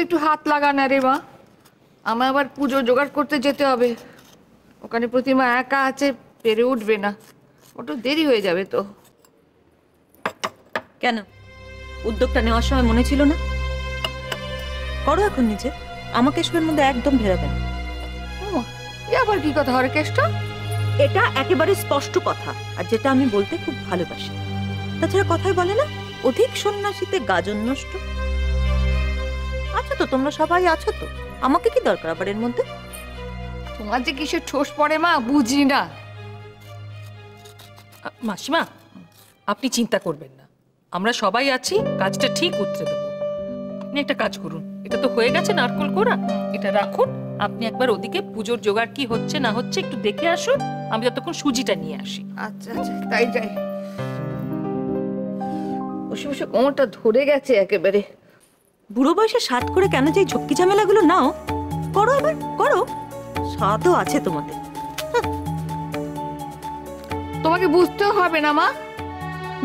একটু হাত লাগা না রে মা, আমার আবার পুজো জোগাড় করতে যেতে হবে। ওখানে প্রতিমা একা আছে, পেরে উঠবে না, ওটা দেরি হয়ে যাবে তো। কেন উদ্যোগটা নেওয়ার সময় মনে ছিল না? করো এখন নিজে, আমাকে এসবের মধ্যে একদম ভেরাবেন। ও এ আবার কি কথা হরে কেষ্ট? এটা একেবারে স্পষ্ট কথা, আর যেটা আমি বলতে খুব ভালোবাসি। তাছাড়া কথাই বলে না, অধিক সন্ন্যাসীতে গাজন নষ্ট। আছো তো তোমরা, সবাই আছো তো, আমাকে কি দরকার আবার এর মধ্যে? তোমার যে কিসের ঠোস পড়ে মা, বুঝি না। মাসিমা, আপনি চিন্তা করবেন না, আমরা সবাই আছি, কাজটা ঠিক উতরে দেবো। আপনি একটা কাজ করুন, এটা তো হয়ে গেছে নারকোল কোড়া, এটা রাখুন। আপনি একবার ওদিকে পুজোর জোগাড় কি হচ্ছে না হচ্ছে একটু দেখে আসুন, আমি যতক্ষণ সুজিটা নিয়ে আসি। আচ্ছা আচ্ছা, তাই যাই। বসে বসে কোমরটা ধরে গেছে একেবারে। বুড়ো বয়সে সাত করে কেন যে ঝক্কি ঝামেলাগুলো নাও? করো আবার করো, স্বাদও আছে তোমাদের। তোমাকে বুঝতেও হবে না মা,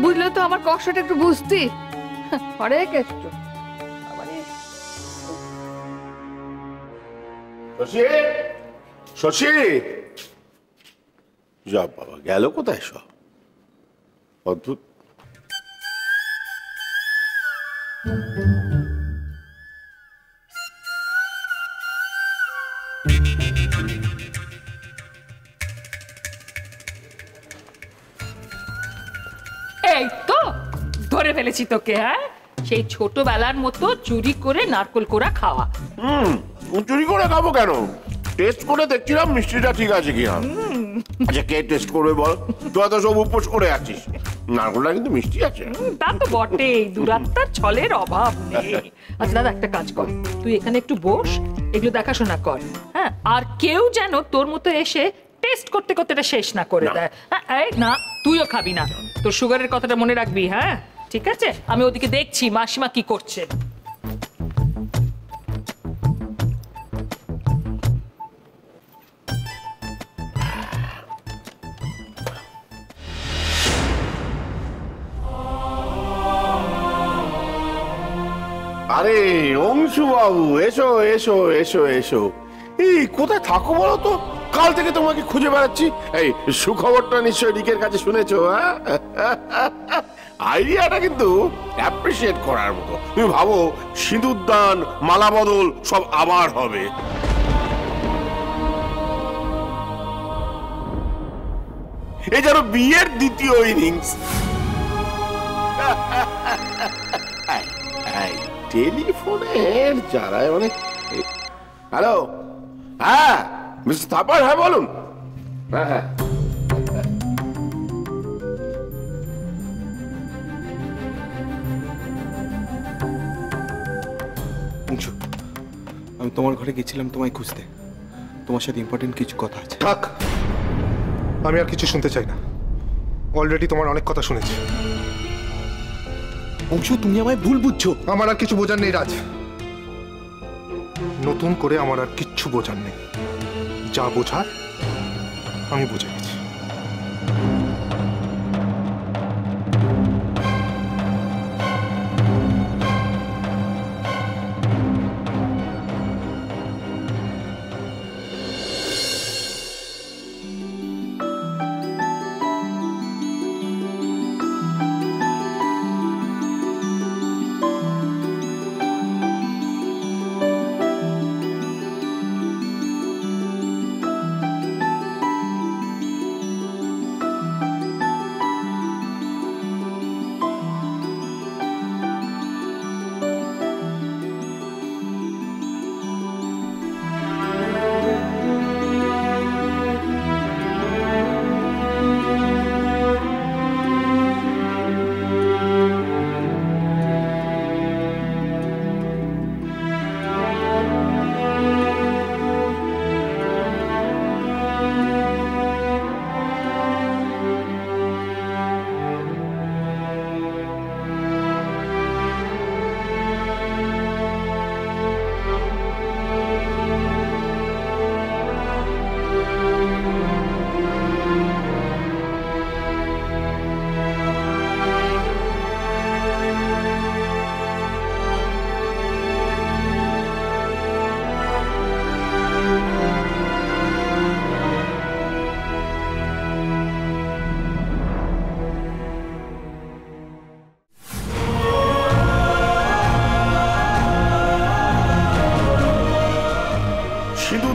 বুঝলে তো আমার কষ্টটা একটু বুঝতি। হরে কেষ্ট শশী, শশী, যা বাবা, গেল কোথায় সব? অদ্ভুত। এই তো ধরে ফেলেছি তোকে। হ্যাঁ, সেই ছোটবেলার মতো চুরি করে নারকোল কোড়া খাওয়া। চুরি করে খাবো কেন? টেস্ট করে দেখছিলাম মিষ্টিটা ঠিক আছে কি। আচ্ছা, কে টেস্ট করবে বল? তুই তো সব উপোস করে আছিস, নারকোলটা কিন্তু মিষ্টি আছে। তা তো বটেই, দুরাত্মার ছলের অভাব নেই। আচ্ছা দাদা, একটা কাজ কর, তুই এখানে একটু বস, এগুলো দেখাশোনা কর। হ্যাঁ, আর কেউ যেন তোর মতো এসে টেস্ট করতে করতে এটা শেষ না করে দেয়। হ্যাঁ, এই না, তুইও খাবি না, তোর সুগারের কথাটা মনে রাখবি। হ্যাঁ ঠিক আছে, আমি ওদিকে দেখছি মাসিমা কি করছে। আরে অংশু বাবু, এসো এসো এসো এসো। এই কোথায় থাকো বলো তো? কাল থেকে তোমাকে খুঁজে বেড়াচ্ছি। এই সুখবরটা নিশ্চয়ই রিকের কাছে শুনেছো? হ্যাঁ, আইডিয়াটা কিন্তু অ্যাপ্রিসিয়েট করার মতো। তুমি ভাবো, সিঁদুর দান, মালা বদল সব আবার হবে। এ যেন বিয়ের দ্বিতীয় ইনিংস। টেলিফোনের যারা মানে, হ্যালো, হ্যাঁ মিস্টার থাপার, হ্যাঁ বলুন। হ্যাঁ হ্যাঁ, অংশু, আমি তোমার ঘরে গেছিলাম তোমায় খুঁজতে, তোমার সাথে ইম্পর্টেন্ট কিছু কথা আছে। থাক, আমি আর কিছু শুনতে চাই না, অলরেডি তোমার অনেক কথা শুনেছি। অংশু, তুমি আমায় ভুল বুঝছো। আমার আর কিছু বোঝার নেই রাজ, নতুন করে আমার আর কিচ্ছু বোঝার নেই। যা বোঝার আমি বুঝে গেছি।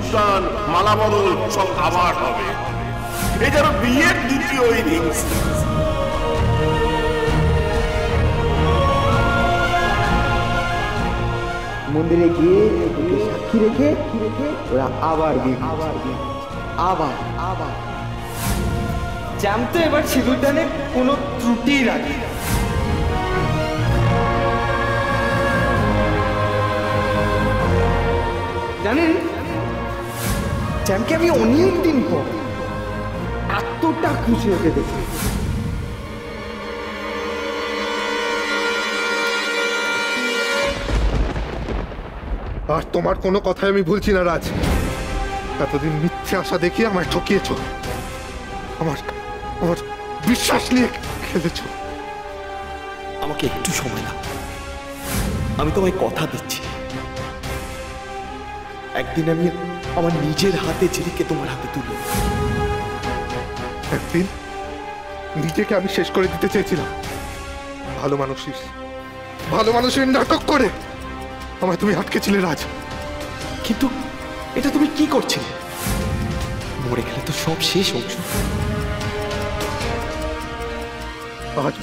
সিঁদুরদান মালা বদল সব আবার হবে। এই যেন বিয়ের দ্বিতীয় ইনিংস। মন্দিরে গিয়ে ওকে সাক্ষী রেখে ওরা আবার আবার জ্যাম তো এবার সিঁদুরদানে কোনো ত্রুটি রাখে। জানেন জ্যামকে আমি অনেক দিন পর এতটা খুশি হতে দেখি। আর তোমার কোনো কথাই আমি ভুলছি না রাজ। এতদিন মিথ্যে আশা দেখিয়ে আমায় ঠকিয়েছ, আমার আমার বিশ্বাস নিয়ে খেলেছ। আমাকে একটু সময় দাও, আমি তোমায় কথা দিচ্ছি একদিন আমি আমার নিজের হাতে ঝিলিককে তোমার হাতে তুলব। একদিন নিজেকে আমি শেষ করে দিতে চেয়েছিলাম, ভালো মানুষের নাটক করে আমায় তুমি আটকেছিলে রাজ। কিন্তু এটা তুমি কি করছিলে? মরে গেলে তো সব শেষ অংশ। আজ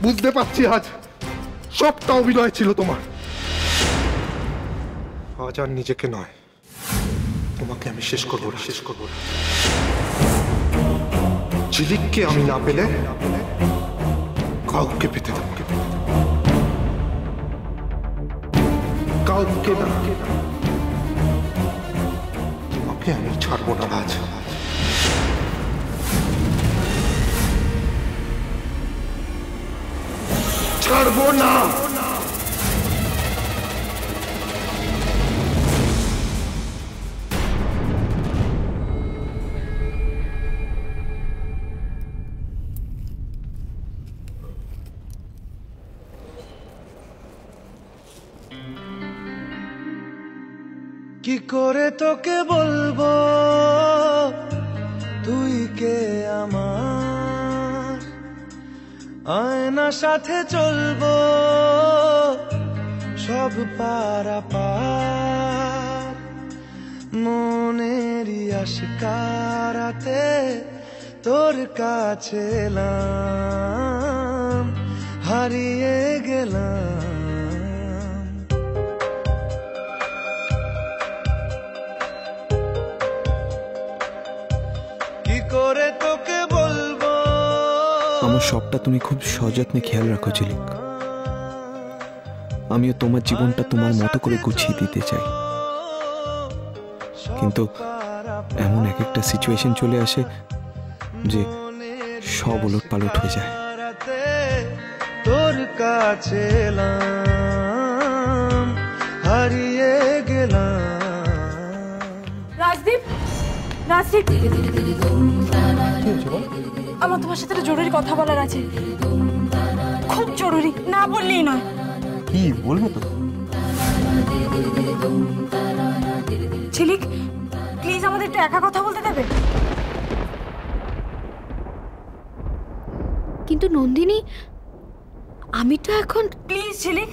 বুঝতে পারছি আজ সবটা অভিনয় ছিল তোমার। আজ আর নিজেকে নয়, তোমাকে আমি শেষ করবো। ঝিলিককে আমি না পেলে কাউকে পেতে দেবো, কাউকে না। তোমাকে আমি ছাড়বো না রাজ। ছাড়বো না। কি করে তোকে বলবো তুই কে আমার, আয়নার সাথে চলবো সব পারাপার, মনেরই আশকারাতে তোর কাছে এলাম, হারিয়ে গেলাম। করে তোকে বলবো আমার সবটা তুমি খুব সযত্নে খেয়াল রাখো ঝিলিক। আমিও তোমার জীবনটা তোমার মতো করে গুছিয়ে দিতে চাই, কিন্তু এমন এক একটা সিচুয়েশন চলে আসে যে সব ওলটপালট হয়ে যায়। তোর কাছে এলাম, হারিয়ে গেলাম। রাজদীপ, আমার তোমার সাথে একটা জরুরি কথা বলার আছে, খুব জরুরি, না বললেই নয়। কি বলবে তো? ঝিলিক, প্লিজ আমাদের একটু একা কথা বলতে দেবে? কিন্তু নন্দিনী, আমি তো এখন। প্লিজ ঝিলিক।